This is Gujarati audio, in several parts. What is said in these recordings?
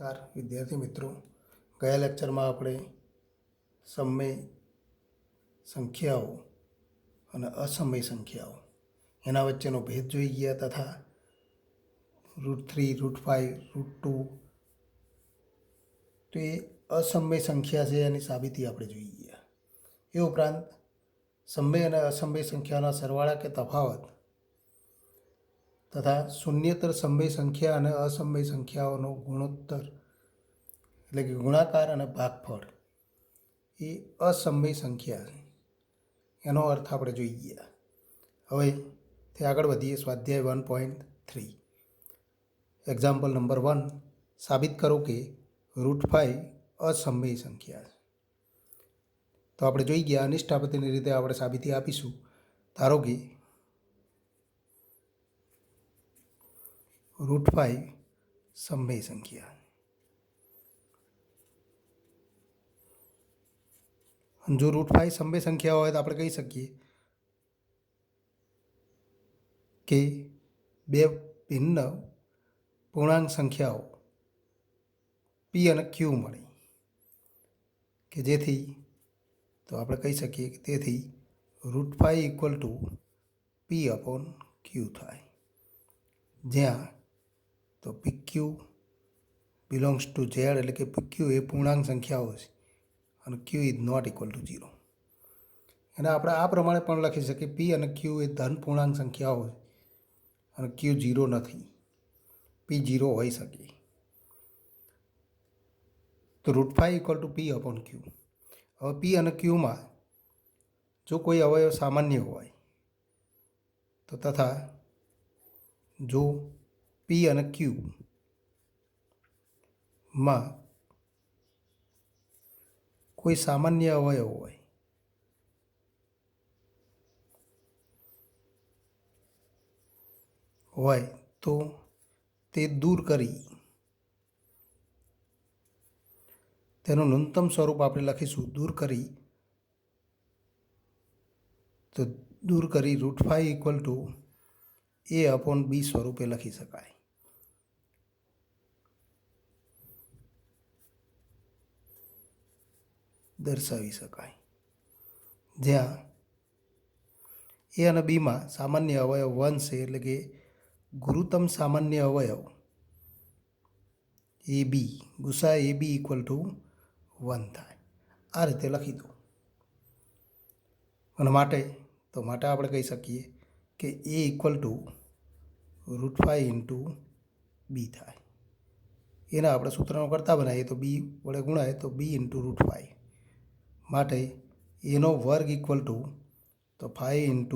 નમસ્કાર વિદ્યાર્થી મિત્રો, ગયા લેક્ચરમાં આપણે સમય સંખ્યાઓ અને અસમય સંખ્યાઓ એના વચ્ચેનો ભેદ જોઈ ગયા તથા √3, √5, √2 તો એ અસમય સંખ્યા છે એની સાબિતી આપણે જોઈ ગયા। એ ઉપરાંત સમય અને અસમય સંખ્યાના સરવાળા કે તફાવત તથા શૂન્યેતર સમય સંખ્યા અને અસમય સંખ્યાઓનો ગુણોત્તર એટલે કે ગુણાકાર અને ભાગફળ એ અસમય સંખ્યા છે, એનો અર્થ આપણે જોઈ ગયા। હવે તે આગળ વધીએ। સ્વાધ્યાય 1.3 એક્ઝામ્પલ નંબર 1, સાબિત કરો કે √5 અસમય સંખ્યા છે। તો આપણે જોઈ ગયા અનિષ્ટાપતિની રીતે આપણે સાબિતી આપીશું। ધારો કે √5 સમય સંખ્યા, જો √5 સમય સંખ્યા હોય તો આપણે કહી શકીએ કે બે ભિન્ન પૂર્ણાંક સંખ્યાઓ p અને q મળી કે જેથી તો આપણે કહી શકીએ કે તેથી √5 p/q થાય, જ્યાં તો pq બિલોંગ્સ ટુ z એટલે કે pq એ પૂર્ણાંક સંખ્યાઓ છે અને q is not equal to 0। એને આપણે આ પ્રમાણે પણ લખી શકીએ p અને q એ ધન પૂર્ણાંક સંખ્યાઓ છે અને q 0 નથી, p 0 હોઈ શકે। તો √5 p/q। હવે p અને qમાં જો કોઈ અવયવ સામાન્ય હોય તો તથા જો p અને q માં કોઈ સામાન્ય અવયવ હોય તો તે દૂર કરી તેનું ન્યૂનતમ સ્વરૂપ આપણે લખીશું। દૂર કરી √5 a/b સ્વરૂપે લખી શકાય। દર્શાવી શકાય, જ્યાં a અને bમાં સામાન્ય અવયવ 1 છે, એટલે કે ગુરુત્તમ સામાન્ય અવયવ ab ગુસા ab = 1 થાય। આ રીતે લખી દો અને માટે આપણે કહી શકીએ કે a √5 × b થાય। એના આપણે સૂત્રનો કરતા બનાવીએ તો b વડે ગુણાય તો b × √5, માટે એનો વર્ગ તો 5 ×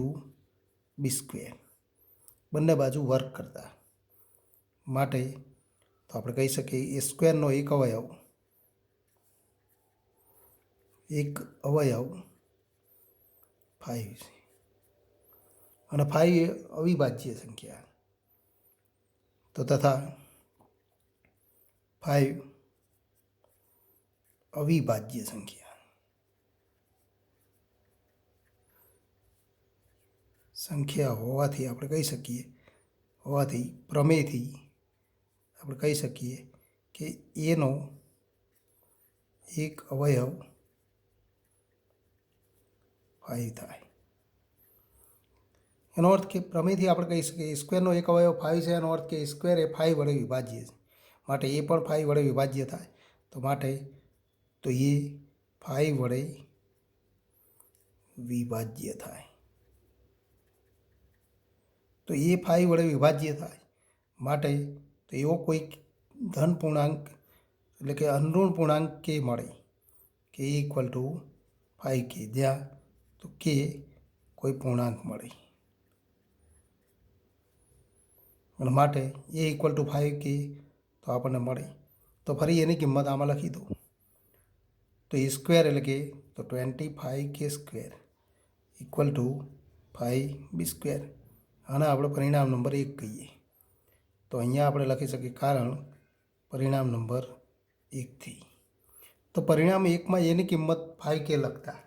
b², બંને બાજુ વર્ગ કરતા, માટે તો આપણે કહી શકીએ a²નો એક અવયવ 5 છે અને 5 એ અવિભાજ્ય સંખ્યા, તો તથા 5 અવિભાજ્ય સંખ્યા હોવાથી આપણે કહી શકીએ પ્રમેયથી આપણે કહી શકીએ કે એનો એક અવયવ 5 થાય। એનો અર્થ કે પ્રમેયથી આપણે કહી શકીએ a²નો એક અવયવ 5 છે, એનો અર્થ કે a² એ 5 વડે વિભાજ્ય છે, માટે એ પણ 5 વડે વિભાજ્ય થાય। તો માટે તો એ 5 વડે વિભાજ્ય થાય, તો એ 5 વડે વિભાજ્ય થાય માટે તો એવો કોઈ ધન પૂર્ણાંક એટલે કે અનઋણ પૂર્ણાંક k મળે કે a = 5k, જ્યાં તો k કોઈ પૂર્ણાંક મળે અને માટે a = 5k તો આપણને મળે। તો ફરી એની કિંમત આમાં લખી દો તો a² એટલે કે તો 25k² = 5b², આને આપણે પરિણામ નંબર 1 કહીએ। તો અહીંયા આપણે લખી શકીએ કારણ પરિણામ નંબર 1થી। તો પરિણામ 1માં એની કિંમત 5k લખતા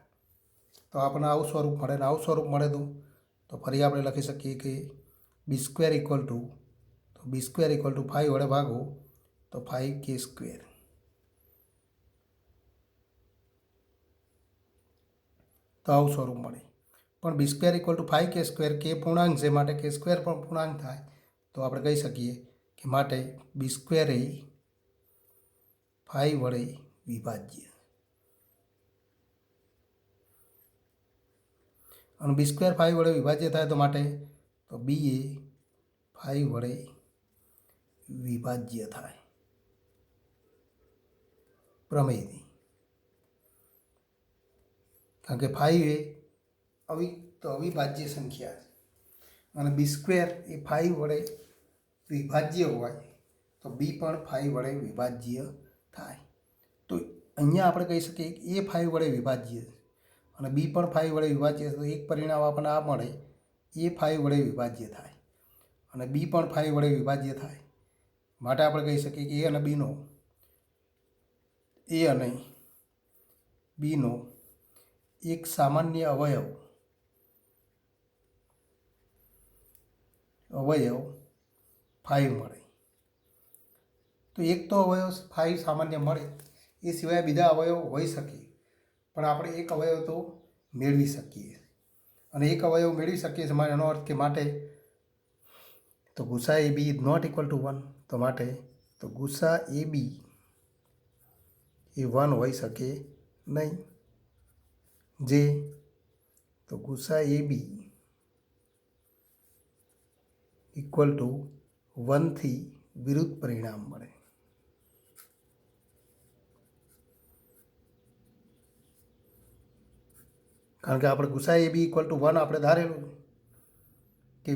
તો આપણને આવું સ્વરૂપ મળે, ને આવું સ્વરૂપ મળે તો ફરી આપણે લખી શકીએ કે b² = 5 વડે ભાગો તો 5k²। તો આવું સ્વરૂપ મળે। પણ b² = 5k², કે પૂર્ણાંક છે માટે k² પણ પૂર્ણાંક થાય। તો આપણે કહી શકીએ કે માટે b² એ 5 વડે વિભાજ્ય, અને b² 5 વડે વિભાજ્ય થાય તો માટે તો b એ 5 વડે વિભાજ્ય થાય પ્રમેયથી। કારણ કે 5 એ અવિભાજ્ય સંખ્યા છે, અને b² એ 5 વડે વિભાજ્ય હોય તો b પણ 5 વડે વિભાજ્ય થાય। તો અહીંયા આપણે કહી શકીએ કે a 5 વડે વિભાજ્ય છે અને b પણ 5 વડે વિભાજ્ય છે, તો એક પરિણામ આપણને આ મળે, a 5 વડે વિભાજ્ય થાય અને b પણ 5 વડે વિભાજ્ય થાય। માટે આપણે કહી શકીએ કે a અને bનો એક સામાન્ય અવયવ 5 મળે। તો એક તો અવયવ 5 સામાન્ય મળે, એ સિવાય બીજા અવયવ હોઈ શકે, પણ આપણે એક અવયવ તો મેળવી શકીએ, અને એક અવયવ મેળવી શકીએ છીએ એનો અર્થ કે માટે તો ગુસા AB ≠ 1, તો માટે તો ગુસા AB એ 1 હોઈ શકે નહીં, જે તો ગુસા AB = 1 થી વિરુદ્ધ પરિણામ મળે। કારણ કે આપણે ગુસા AB = 1 આપણે ધારેલું કે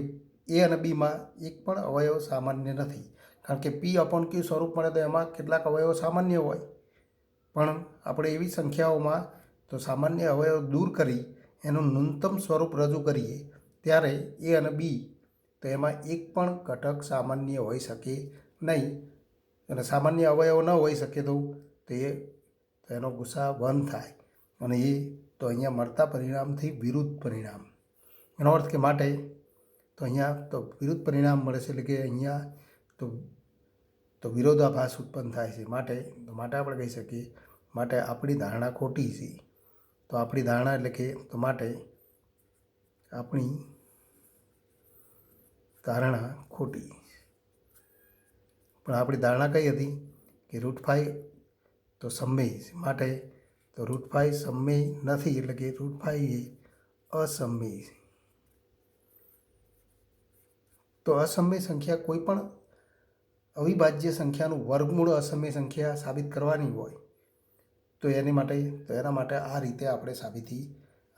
a અને bમાં એક પણ અવયવ સામાન્ય નથી। કારણ કે p/q સ્વરૂપ મળે તો એમાં કેટલાક અવયવ સામાન્ય હોય, પણ આપણે એવી સંખ્યાઓમાં તો સામાન્ય અવયવ દૂર કરી એનું ન્યૂનતમ સ્વરૂપ રજૂ કરીએ ત્યારે a અને b તો એમાં એક પણ ઘટક સામાન્ય હોઈ શકે નહીં, અને સામાન્ય અવયવ ન હોઈ શકે તો એનો ગુસા 1 થાય, અને એ તો અહીંયા મળતા પરિણામથી વિરુદ્ધ પરિણામ, એનો અર્થ કે માટે તો અહીંયા તો વિરુદ્ધ પરિણામ મળે છે, એટલે કે અહીંયા તો વિરોધાભાસ ઉત્પન્ન થાય છે। માટે આપણે કહી શકીએ માટે આપણી ધારણા ખોટી છે। તો આપણી ધારણા એટલે કે તો માટે આપણી ધારણા ખોટી, પણ આપણી ધારણા કઈ હતી કે √5 તો સમમેય છે, માટે તો √5 સમમેય નથી, એટલે કે √5 એ અસમમેય છે। તો અસમમેય સંખ્યા કોઈ પણ અવિભાજ્ય સંખ્યાનું વર્ગમૂળ અસમમેય સંખ્યા સાબિત કરવાની હોય તો એના માટે આ રીતે આપણે સાબિતી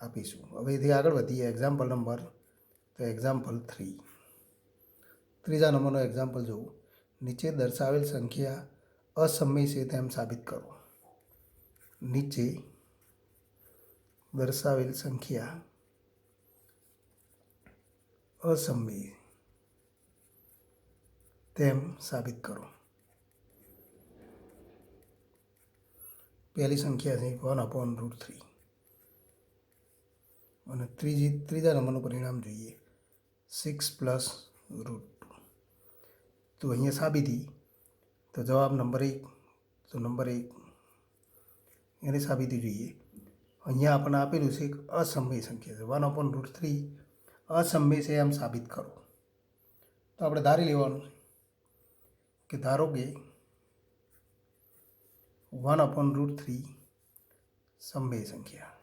આપીશું। હવે એથી આગળ વધીએ એક્ઝામ્પલ નંબર, તો એક્ઝામ્પલ 3, ત્રીજા નંબરનો એક્ઝામ્પલ જોવું। નીચે દર્શાવેલ સંખ્યા અસમમેય છે તેમ સાબિત કરો। નીચે દર્શાવેલ સંખ્યા અસમમેય તેમ સાબિત કરો। પહેલી સંખ્યા છે 1/√3, અને ત્રીજા નંબરનું પરિણામ જોઈએ 6 + √2। તો અહીંયા સાબિતી તો જવાબ નંબર 1, તો નંબર 1 એની સાબિતી જોઈએ। અહીંયા આપણને આપેલું છે એક અસમમેય સંખ્યા છે 1/√3 અસમમેય છે એમ સાબિત કરો। તો આપણે ધારી લેવાનું કે ધારો કે 1/√3 સમમેય સંખ્યા,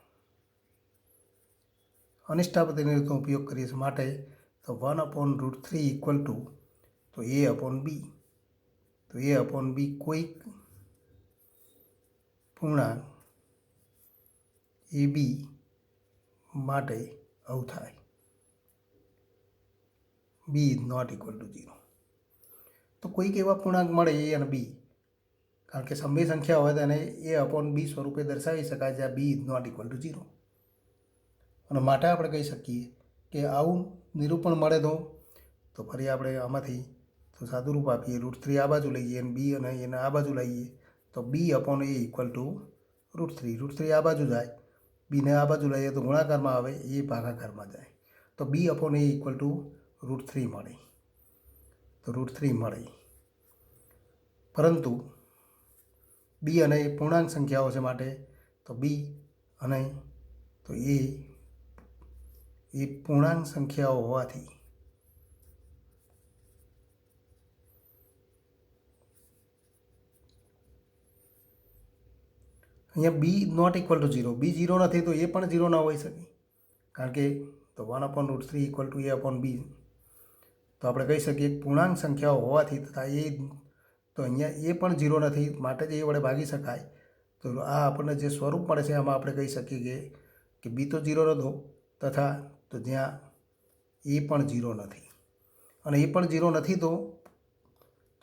અનિષ્ટા પ્રતિનિધિત્વનો ઉપયોગ કરીએ છીએ, માટે તો 1/√3 = તો a/b, તો a/b કોઈક પૂર્ણાંક ab માટે આવું થાય, b ≠ 0। તો કોઈક એવા પૂર્ણાંક મળે a અને b, કારણ કે સમમેય સંખ્યા હોય તો એને a/b સ્વરૂપે દર્શાવી શકાય જ્યાં b ≠ 0, અને માટે આપણે કહી શકીએ કે આવું નિરૂપણ મળે તો ફરી આપણે આમાંથી તો સાદું રૂપ આપીએ, √3 આ બાજુ લઈએ અને b અને એને આ બાજુ લઈએ તો b/a = √3 આ બાજુ જાય, b ને આ બાજુ લઈએ તો ગુણાકારમાં આવે, a ભાગાકારમાં જાય, તો b/a = √3 મળે, તો √3 મળે। પરંતુ બી અને એ પૂર્ણાંક સંખ્યાઓ છે માટે તો બી અને તો એ પૂર્ણાંક સંખ્યાઓ હોવાથી અહીંયા બી નોટ ઇક્વલ ટુ 0, બી 0 નથી તો એ પણ 0 ના હોઈ શકે, કારણ કે તો 1/√3 ઇક્વલ ટુ a/b, તો આપણે કહી શકીએ પૂર્ણાંક સંખ્યાઓ હોવાથી તથા એ તો અહીંયા એ પણ 0 નથી માટે જ એ વડે ભાગી શકાય. તો આ આપણને જે સ્વરૂપ મળે છે આમાં આપણે કહી શકીએ કે બી તો 0 નહોતો તથા તો જ્યાં એ પણ 0 નથી અને એ પણ 0 નથી તો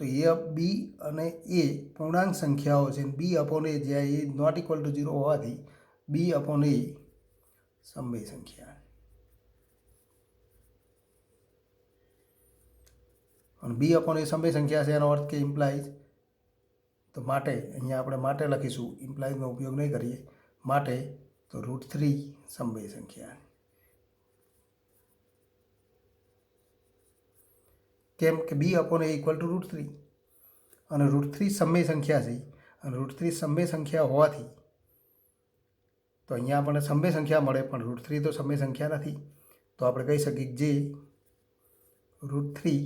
એ બી અને એ પૂર્ણાંક સંખ્યાઓ છે. બી અપોન એ જ્યાં એ નોટ ઇક્વલ ટુ 0 હોવાથી બી અપોન એ સમય સંખ્યા, અને બી અપોન એ સમય સંખ્યા છે એનો અર્થ કે ઇમ્પ્લાઇઝ, તો માટે અહીંયા આપણે માટે લખીશું, ઇમ્પ્લાઇઝનો ઉપયોગ નહીં કરીએ, માટે તો √3 સમય સંખ્યા. કેમ કે B upon A equal to √3 અને √3 સમય સંખ્યા છે અને √3 સમય સંખ્યા હોવાથી તો અહીંયા આપણને સમય સંખ્યા મળે પણ √3 તો સમય સંખ્યા નથી, તો આપણે કહી શકીએ જે √3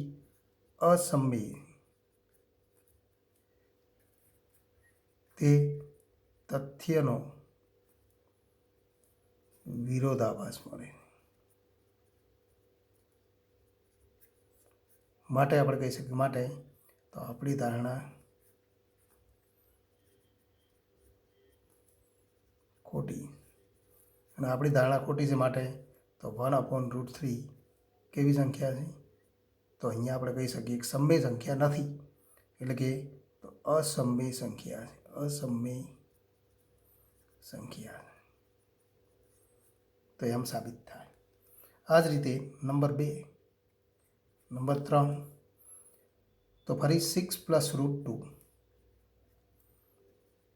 અસમય તે તથ્યનો વિરોધાભાસ મળે. માટે આપણે કહી શકીએ માટે તો આપણી ધારણા ખોટી, અને આપણી ધારણા ખોટી છે માટે તો 1/√3 કેવી સંખ્યા છે, તો અહીંયા આપણે કહી શકીએ કે સમય સંખ્યા નથી, એટલે કે તો અસમય સંખ્યા છે, અસમય સંખ્યા, તો એમ સાબિત થાય. આ જ રીતે નંબર 2, નંબર 3 તો ફરી 6 + √2,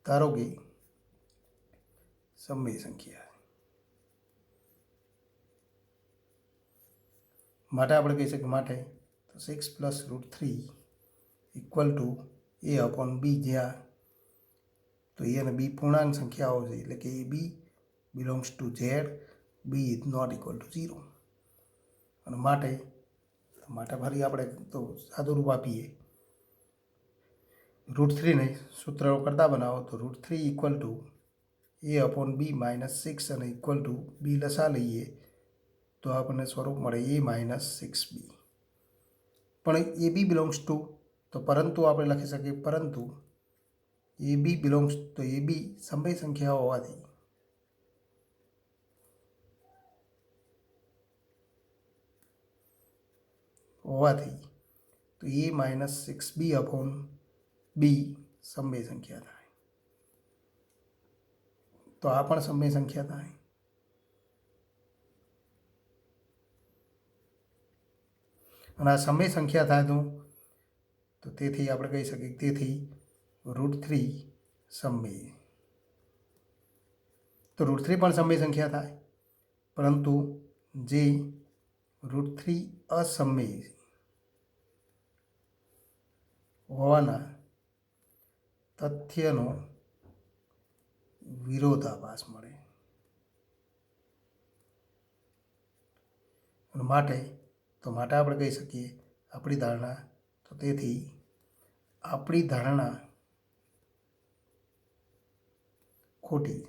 ધારો કે સમય સંખ્યા માટે આપણે કહી શકીએ માટે તો 6 + √3 ઇક્વલ ટુ a/b, જ્યાં તો એ અને બી પૂર્ણાંક સંખ્યાઓ છે, એટલે કે A B belongs to Z, B is not equal to 0, અને માટે ફરી આપણે તો સાદું રૂપ આપીએ, √3 ને સૂત્ર કરતા બનાવો તો √3 ઇક્વલ ટુ a/b -6 અને ઇક્વલ ટુ બી લસા લઈએ તો આપણને સ્વરૂપ મળે a - 6b. પણ એ બી બિલોંગ્સ ટુ તો પરંતુ આપણે લખી શકીએ પરંતુ એ બી બિલોંગ્સ તો એ બી સમય સંખ્યા હોવાથી તો a - 6b અપોન બી સમય સંખ્યા થાય, તો આ પણ સમય સંખ્યા થાય. અને આ સમય સંખ્યા થાય તો તેથી આપણે કહી શકીએ તેથી √3 સમય, તો √3 પણ સમય સંખ્યા થાય, પરંતુ જે √3 અસમય હોવાના તથ્યનો વિરોધાભાસ મળે, અને માટે આપણે કહી શકીએ આપણી ધારણા તો તેથી આપણી ધારણા ખોટી,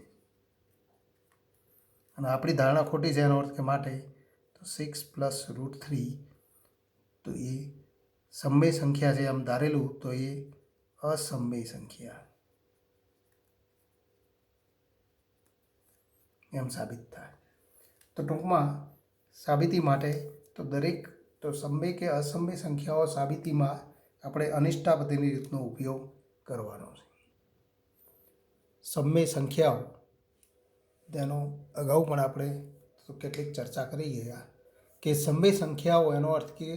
અને આપણી ધારણા ખોટી છે એનો અર્થ કે માટે તો 6 + √3 તો એ સમય સંખ્યા છે એમ ધારેલું તો એ અસમય સંખ્યા એમ સાબિત થાય. તો ટૂંકમાં સાબિતી માટે તો દરેક તો સમય કે અસમય સંખ્યાઓ સાબિતીમાં આપણે અનિષ્ટાપતિની રીતનો ઉપયોગ કરવાનો છે. સમય સંખ્યાઓ તેનો અગાઉ પણ આપણે તો કેટલીક ચર્ચા કરી ગયા કે સમય સંખ્યાઓ એનો અર્થ કે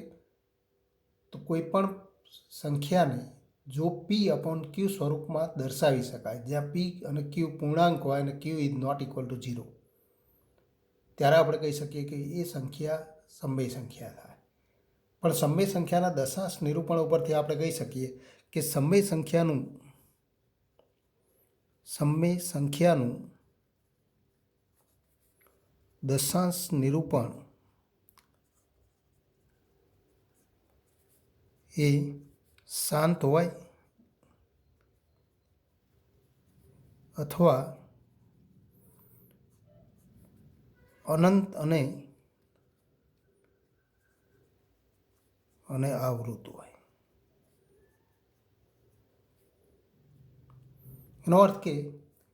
તો કોઈ પણ સંખ્યાને જો p/q સ્વરૂપમાં દર્શાવી શકાય, જ્યાં p અને q પૂર્ણાંક હોય અને q is not equal to 0, ત્યારે આપણે કહી શકીએ કે એ સંખ્યા સમય સંખ્યા થાય. પણ સમય સંખ્યાના દશાંશ નિરૂપણ ઉપરથી આપણે કહી શકીએ કે સમય સંખ્યાનું દશાંશ નિરૂપણ એ શાંત હોય અથવા અનંત અને આવૃત હોય. એનો અર્થ કે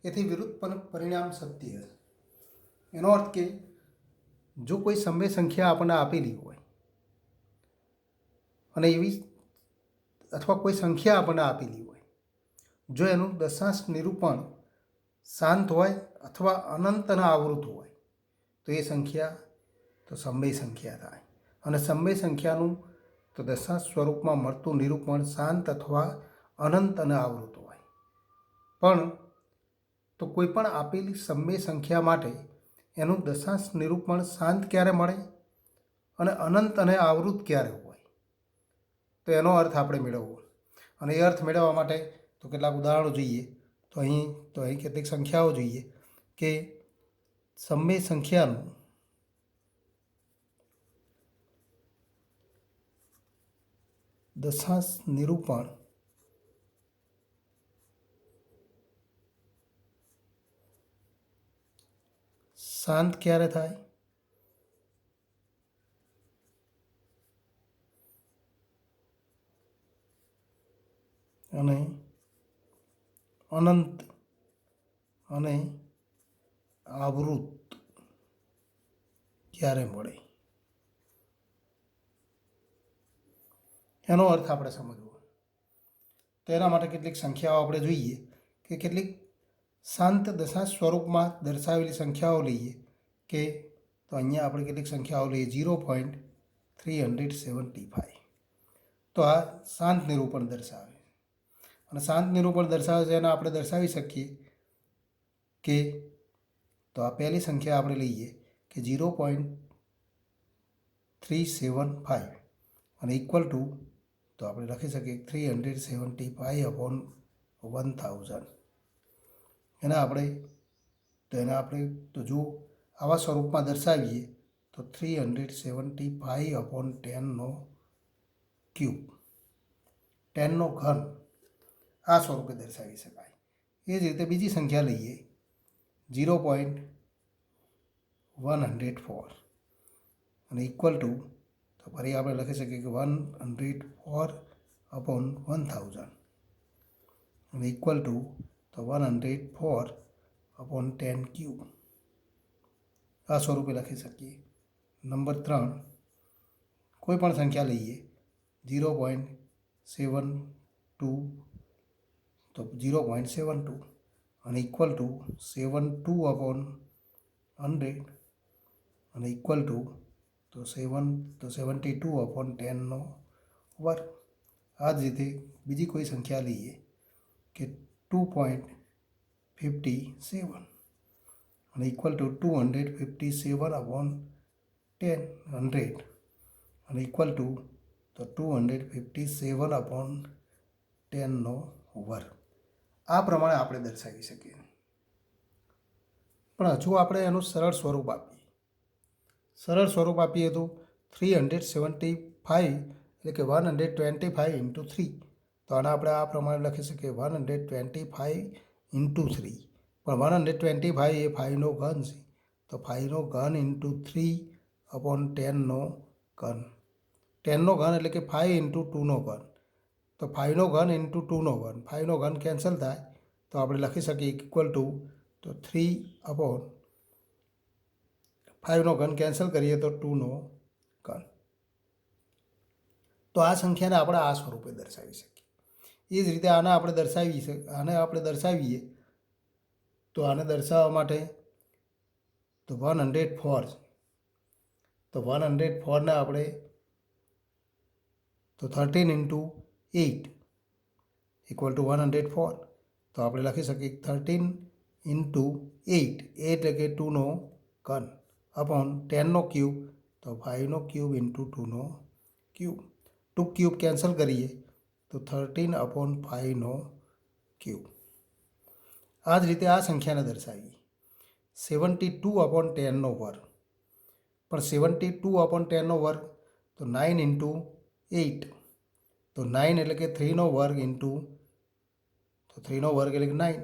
એથી વિરુદ્ધ પરિણામ સત્ય હશે. એનો અર્થ કે જો કોઈ સમય સંખ્યા આપણને આપેલી હોય અને એવી અથવા કોઈ સંખ્યા આપણને આપેલી હોય, જો એનું દશાંશ નિરૂપણ શાંત હોય અથવા અનંત અને આવૃત હોય તો એ સંખ્યા તો સમય સંખ્યા થાય. અને સમય સંખ્યાનું તો દશાંશ સ્વરૂપમાં મળતું નિરૂપણ શાંત અથવા અનંત અને આવૃત હોય. પણ તો કોઈ પણ આપેલી સમય સંખ્યા માટે એનું દશાંશ નિરૂપણ શાંત ક્યારે મળે અને અનંત અને આવૃત ક્યારે હોય, તો એનો અર્થ આપણે મેળવવો. અને એ અર્થ મેળવવા માટે તો કેટલાક ઉદાહરણો જોઈએ. તો અહીં કેટલીક સંખ્યાઓ જોઈએ કે સમય સંખ્યાનું દશાંશ નિરૂપણ શાંત ક્યારે થાય અને અનંત અને આવૃત ક્યારે મળે, એનો અર્થ આપણે સમજવો. તો એના માટે કેટલીક સંખ્યાઓ આપણે જોઈએ કે કેટલીક શાંત દશાંશ સ્વરૂપમાં દર્શાવેલી સંખ્યાઓ લઈએ કે તો અહીંયા આપણે કેટલીક સંખ્યાઓ લઈએ 0.375. તો આ શાંત નિરૂપણ દર્શાવે. અને શાંત નિરૂપણ દર્શાવે છે એને આપણે દર્શાવી શકીએ કે તો આ પહેલી સંખ્યા આપણે લઈએ કે 0.375 અને ઇક્વલ ટુ તો આપણે લખી શકીએ 375/1000. એના આપણે તો જો આવા સ્વરૂપમાં દર્શાવીએ તો 375/10 ક્યુબ 10 ઘન આ સ્વરૂપે દર્શાવી શકાય. એ જ રીતે બીજી સંખ્યા લઈએ 0.104 અને ઇક્વલ ટુ તો ફરી આપણે લખી શકીએ કે 104/1000 અને ઇક્વલ ટુ તો 104/10 ક્યુબ આ સ્વરૂપે લખી શકીએ. નંબર 3 કોઈ પણ સંખ્યા લઈએ 0.72 તો 0.72 અને ઇક્વલ ટુ 72/100 અને ઇક્વલ ટુ તો 72/10 વર્ગ. આ જ રીતે બીજી કોઈ સંખ્યા લઈએ કે 2.57 અને ઇક્વલ ટુ 257/100 અને ઇક્વલ ટુ તો 257/10 વર્ગ. આ પ્રમાણે આપણે દર્શાવી શકીએ. પણ હજુ આપણે એનું સરળ સ્વરૂપ આપીએ તો 375 એટલે કે 125 × 3. તો આને આપણે આ પ્રમાણે લખી શકીએ 125 × 3. પણ 125 એ 5નો ઘન છે. તો 5નો ઘન × 3/10 ઘન. 10નો ઘન એટલે કે 5 × 2નો ઘન. તો 5નો ઘન × 2નો ઘન. 5નો ઘન કેન્સલ થાય તો આપણે લખી શકીએ ઇક્વલ ટુ તો 3/5નો ઘન કેન્સલ કરીએ તો 2નો ઘન. તો આ સંખ્યાને આપણે આ સ્વરૂપે દર્શાવી શકીએ. એ જ રીતે આને આપણે દર્શાવીએ તો આને દર્શાવવા માટે તો 104 તો 104ને આપણે તો 13 × 8 ઇક્વલ ટુ 104. તો આપણે લખી શકીએ 13 × 8 એટલે કે 2નો ઘન અપોન 10નો ક્યુબ તો 5નો ક્યુબ × 2નો ક્યુબ. 2 ક્યુબ કેન્સલ કરીએ તો 13/5 ક્યુબ. આ જ રીતે આ સંખ્યાને દર્શાવીએ 72/10 વર્ગ. પણ 72/10 વર્ગ તો 9 × 8, તો 9 એટલે કે 3 વર્ગ ઇન્ટુ, તો 3 વર્ગ એટલે કે 9,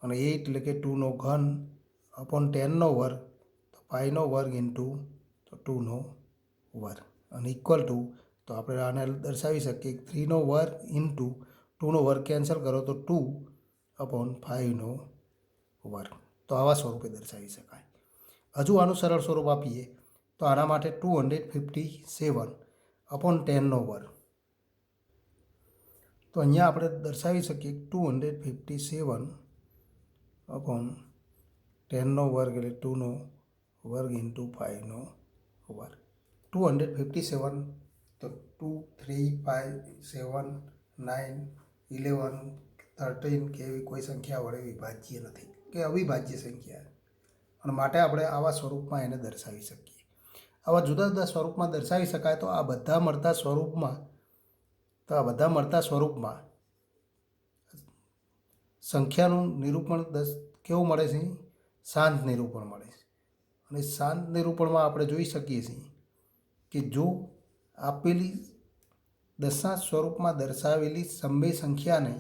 અને 8 એટલે કે 2 ઘન અપોન 10 વર્ગ, તો 5 વર્ગ ઇન્ટુ, તો 2 વર્ગ, અને ઇક્વલ ટુ, તો આપણે આને દર્શાવી શકીએ 3 વર્ગ ઇન્ટુ 2 વર્ગ કેન્સલ કરો તો 2/5 વર્ગ. તો આવા સ્વરૂપે દર્શાવી શકાય. હજુ આનું સરળ સ્વરૂપ આપીએ તો આના માટે 257/10 વર્ગ. તો અહીંયા આપણે દર્શાવી શકીએ 257/10 વર્ગ એટલે 2 વર્ગ ઇન્ટુ 5 વર્ગ. 257, તો 2, 3, 5, 7, 9, 11, 13 કે એવી કોઈ સંખ્યા વડે વિભાજ્ય નથી કે અવિભાજ્ય સંખ્યા, અને માટે આપણે આવા સ્વરૂપમાં એને દર્શાવી શકીએ. આવા જુદા જુદા સ્વરૂપમાં દર્શાવી શકાય. તો આ બધા મળતા સ્વરૂપમાં સંખ્યાનું નિરૂપણ કેવું મળે છે? શાંત નિરૂપણ મળે છે. અને શાંત નિરૂપણમાં આપણે જોઈ શકીએ છીએ કે જો આપેલી દશાંશ સ્વરૂપમાં દર્શાવેલી સમય સંખ્યાને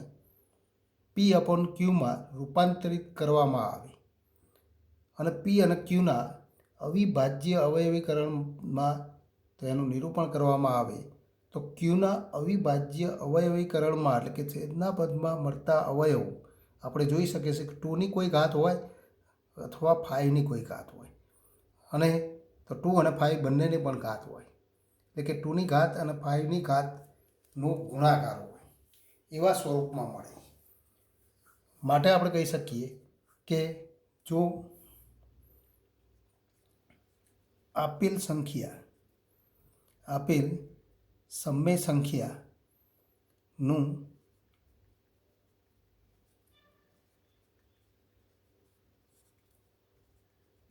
P/Qમાં રૂપાંતરિત કરવામાં આવે અને P અને Qના અવિભાજ્ય અવયવીકરણમાં તો એનું નિરૂપણ કરવામાં આવે, તો Qના અવિભાજ્ય અવયવીકરણમાં એટલે કે છેદના પદમાં મળતા અવયવો આપણે જોઈ શકીએ છીએ કે 2ની કોઈ ઘાત હોય અથવા 5ની કોઈ ઘાત હોય, અને તો 2 અને 5 બંનેની પણ ઘાત હોય, એટલે કે 2ની ઘાત અને 5ની ઘાતનો ગુણાકાર હોય, એવા સ્વરૂપમાં મળે. માટે આપણે કહી શકીએ કે જો આપેલ સમય સંખ્યાનું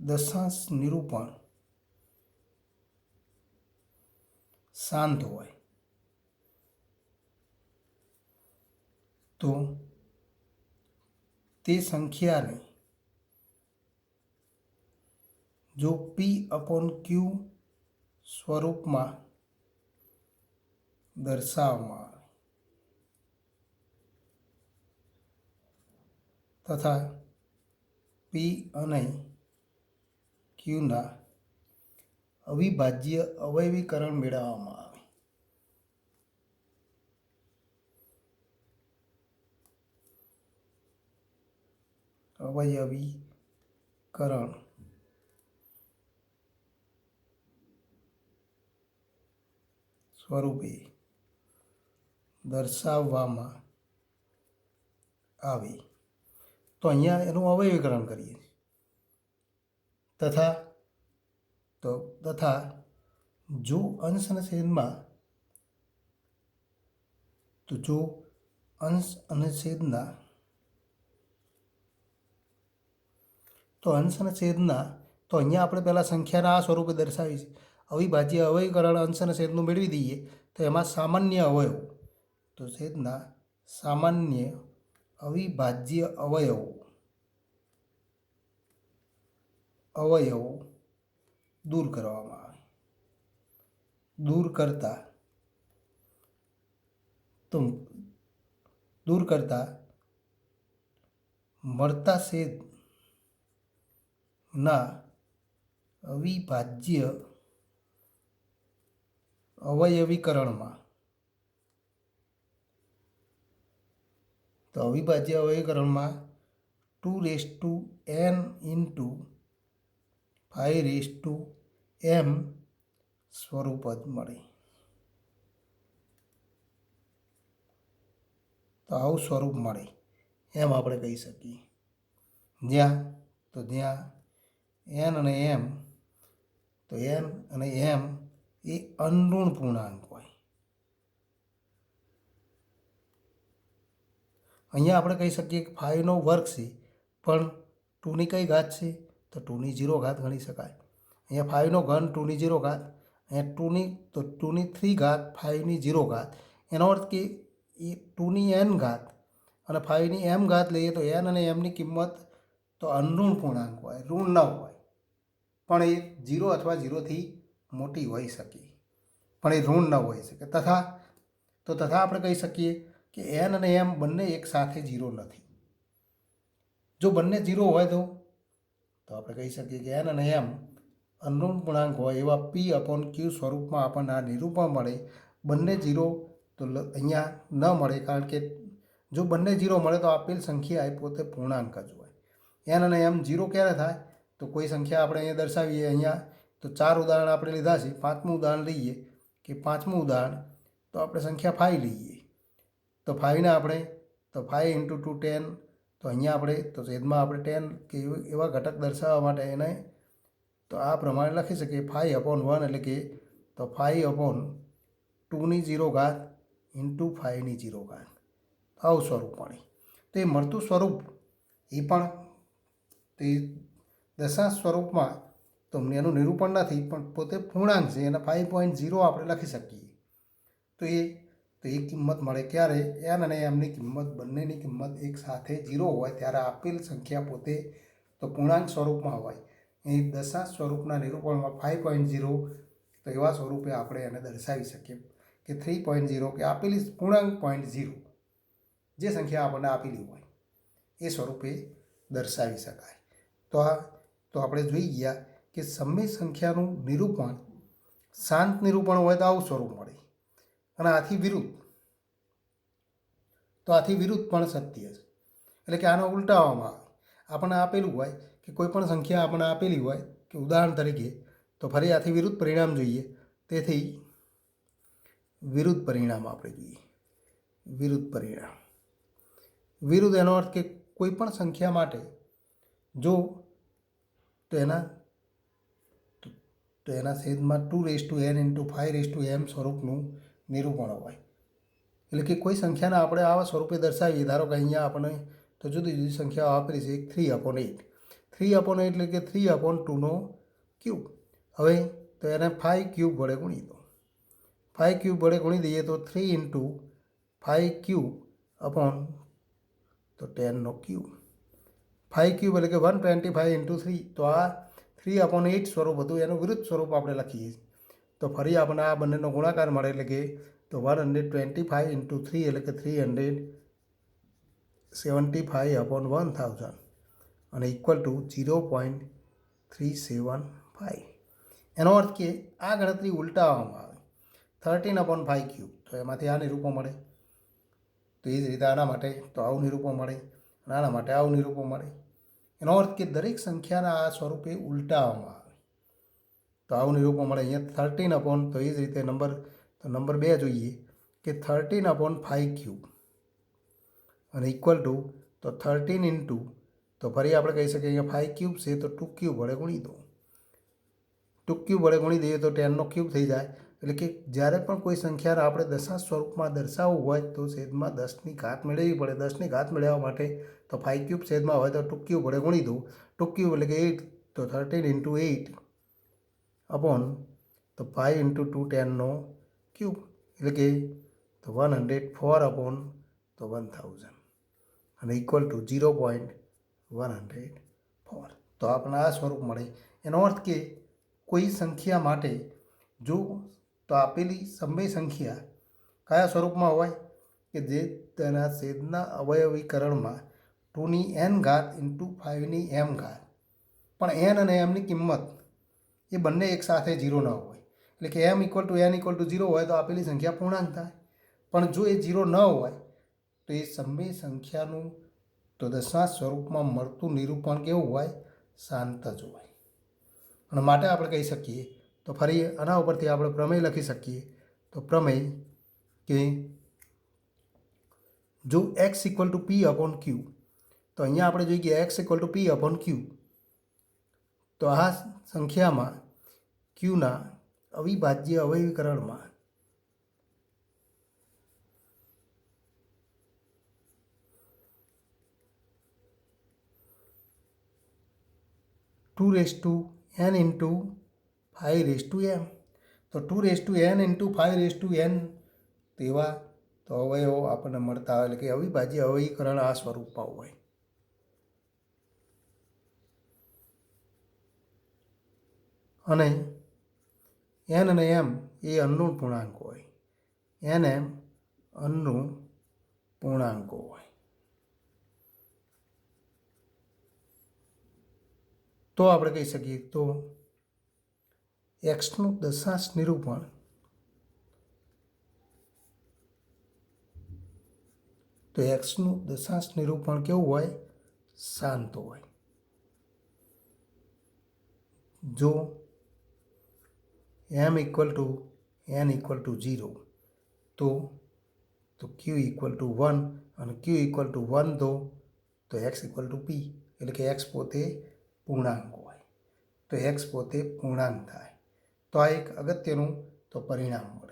દશાંશ નિરૂપણ શાંત હોય તો તે સંખ્યાને જો P/Q સ્વરૂપમાં દર્શાવવામાં આવે તથા P અને Qના અવિભાજ્ય અવયવીકરણ મેળવવામાં આવે, અવયવીકરણ સ્વરૂપે દર્શાવવામાં આવે, તો અહીંયા એનું અવયવીકરણ કરીએ તથા જો અંશ અને છેદમાં, તો જો અંશ અને છેદના, તો અહીંયા આપણે પહેલાં સંખ્યાના આ સ્વરૂપે દર્શાવી છે. અવિભાજ્ય અવયવીકરણ અંશ અને છેદનું મેળવી દઈએ તો એમાં સામાન્ય અવયવ, તો છેદના સામાન્ય અવિભાજ્ય અવયવો દૂર કરવામાં આવે. દૂર કરતા મળતા છેદના અવિભાજ્ય અવયવીકરણમાં, તો અવિભાજ્ય અવયવીકરણમાં 2n × 5m સ્વરૂપ જ મળે. તો આવું સ્વરૂપ મળે એમ આપણે કહી શકીએ, જ્યાં n અને m, તો n અને m એ અનઋણ પૂર્ણાંક હોય. અહીંયા આપણે કહી શકીએ કે 5નો વર્ગ છે, પણ 2ની કઈ ઘાત છે? તો 2ની 0 ઘાત ગણી શકાય. અહીંયા 5નો ઘન 2ની 0 ઘાત, અહીંયા 2ની 3 ઘાત 5ની 0 ઘાત. એનો અર્થ કે એ 2ની n ઘાત અને 5ની m ઘાત લઈએ તો n અને mની કિંમત તો અનઋણ પૂર્ણાંક હોય, ઋણ ન હોય, પણ એ 0 અથવા 0થી મોટી હોઈ શકે, પણ એ ઋણ ન હોઈ શકે. તથા આપણે કહી શકીએ કે n અને m બંને એકસાથે 0 નથી. જો બંને 0 હોય તો આપણે કહી શકીએ કે n અને m અનઋણ પૂર્ણાંક હોય એવા p/q સ્વરૂપમાં આપણને આ નિરૂપણ મળે. બંને 0 તો અહીંયા ન મળે, કારણ કે જો બંને 0 મળે તો આપેલ સંખ્યા એ પોતે પૂર્ણાંક જ હોય. n અને m 0 ક્યારે થાય? તો કોઈ સંખ્યા આપણે અહીંયા દર્શાવીએ, અહીંયા તો 4 ઉદાહરણ આપણે લીધા છે. 5મું ઉદાહરણ લઈએ કે 5મું ઉદાહરણ તો આપણે સંખ્યા 5 લઈએ. તો 5ને આપણે તો 5 × 2 10, તો અહીંયા આપણે તો છેદમાં આપણે 10 કે એવા ઘટક દર્શાવવા માટે એને તો આ પ્રમાણે લખી શકીએ 5/1 એટલે કે તો 5/2ની 0 ઘાત ઇન્ટુ 5ની 0 ઘાત, આવું સ્વરૂપ મળે. તો એ મળતું સ્વરૂપ એ પણ તે દશાંશ સ્વરૂપમાં તો એનું નિરૂપણ નથી, પણ પોતે પૂર્ણાંક છે, એને 5.0 આપણે લખી શકીએ. તો એ કિંમત મળે ક્યારે? n અને mની કિંમત બંનેની કિંમત એક સાથે 0 હોય ત્યારે આપેલ સંખ્યા પોતે તો પૂર્ણાંક સ્વરૂપમાં હોય. એ દશાંશ સ્વરૂપના નિરૂપણમાં 5.0 તો એવા સ્વરૂપે આપણે એને દર્શાવી શકીએ કે 3.0 કે આપેલી પૂર્ણાંક 0.0 જે સંખ્યા આપણને આપેલી હોય એ સ્વરૂપે દર્શાવી શકાય. તો આપણે જોઈ ગયા કે સમય સંખ્યાનું નિરૂપણ શાંત નિરૂપણ હોય તો આવું સ્વરૂપ મળે, અને આથી વિરુદ્ધ પણ સત્ય છે. એટલે કે આનો ઉલટાવવામાં આવે. આપણને આપેલું હોય કે કોઈ પણ સંખ્યા આપણને આપેલી હોય કે ઉદાહરણ તરીકે, તો ફરી આથી વિરુદ્ધ પરિણામ જોઈએ. તેથી વિરુદ્ધ પરિણામ આપણે જોઈએ. વિરુદ્ધ એનો અર્થ કે કોઈ પણ સંખ્યા માટે જો તો એના છેદમાં 2n × 5m સ્વરૂપનું નિરૂપણ હોય. એટલે કે કોઈ સંખ્યાને આપણે આવા સ્વરૂપે દર્શાવીએ. ધારો કે અહીંયા આપણે તો જુદી જુદી સંખ્યાઓ આપેલી છે. 3/8 એટલે કે 3/2નો ક્યુબ. હવે તો એને 5 ક્યુબ વડે ગુણી દો. 5 ક્યુબ વડે ગુણી દઈએ તો 3 × 5 ક્યુબ અપોન તો 10નો ક્યુબ. 5 ક્યુબ એટલે કે 125 × 3. તો આ 3/8 સ્વરૂપ હતું, એનું વિરુદ્ધ સ્વરૂપ આપણે લખીએ. તો ફરી આપણને આ બંનેનો ગુણાકાર મળે એટલે કે તો 125 × 3 એટલે કે 375/1000 અને ઇક્વલ ટુ 0.375. એનો અર્થ કે આ ગણતરી ઉલટાવવામાં આવે. 13/5 ક્યુબ તો એમાંથી આ નિરૂપણ મળે. તો એ જ રીતે આના માટે તો આવું નિરૂપણ મળે, અને આના માટે આવું નિરૂપણ મળે. એનો અર્થ કે દરેક સંખ્યાના આ સ્વરૂપે ઉલટાવવામાં આવે તો આવું નિરૂપણ મળે. અહીંયા 13 તો એ જ રીતે નંબર 2 જોઈએ કે 13/5 ક્યુબ અને ઇક્વલ ટુ તો 13 તો ફરી આપણે કહી શકીએ અહીંયા 5 ક્યુબ છે તો 2 ક્યુબ વડે ગુણી દો. 2 ક્યુબ વડે ગુણી દઈએ તો 10નો ક્યુબ થઈ જાય. એટલે કે જ્યારે પણ કોઈ સંખ્યાને આપણે દશાંશ સ્વરૂપમાં દર્શાવવું હોય તો છેદમાં 10ની ઘાત મેળવવી પડે. 10ની ઘાત મેળવવા માટે તો 5 ક્યુબ છેદમાં હોય તો 2 ક્યુબ વડે ગુણી દો. 2 ક્યુબ એટલે કે 8 તો 13 × 8 અપોન તો 5 × 2 10નો ક્યુબ એટલે કે તો 104/1000 અને ઇક્વલ ટુ 0.104. તો આપણને આ સ્વરૂપ મળે. એનો અર્થ કે કોઈ સંખ્યા માટે જો તો આપેલી સમય સંખ્યા કયા સ્વરૂપમાં હોય કે જે તેના છેદના અવયવીકરણમાં 2ની n ઘાત ઇન્ટુ 5ની m ઘાત, પણ n અને mની કિંમત એ બંને એકસાથે 0 ન હોય. એટલે કે m = n = 0 હોય તો આપેલી સંખ્યા પૂર્ણાંક થાય. પણ જો એ 0 ન હોય તો એ સમય સંખ્યાનું તો દશાંશ સ્વરૂપમાં મળતું નિરૂપણ કેવું હોય? શાંત જ હોય. અને માટે આપણે કહી શકીએ તો ફરી આના ઉપરથી આપણે પ્રમેય લખી શકીએ. તો પ્રમેય કે જો x = p/q, તો અહીંયા આપણે જોઈએ કે x = p/q, તો આ સંખ્યામાં ક્યુના અવિભાજ્ય અવયવીકરણમાં n × 5m, તો 2n × 5n તેવા તો અવયવો આપણને મળતા હોય એટલે કે અવિભાજ્ય અવયવીકરણ આ સ્વરૂપમાં હોય. અને એન અને એમ એ અનૂણ પૂર્ણાંકો હોય. એન એમ અનૂણ પૂર્ણાંકો હોય. તો આપણે કહી શકીએ તો એક્સનું દશાંશ નિરૂપણ કેવું હોય? શાંત હોય. જો m equal to n equal to 0 તો q ઇક્વલ ટુ 1 અને q ઇક્વલ ટુ 1 તો x ઇક્વલ ટુ p એટલે કે x પોતે પૂર્ણાંક હોય. તો x પોતે પૂર્ણાંક થાય તો આ એક અગત્યનું તો પરિણામ મળે.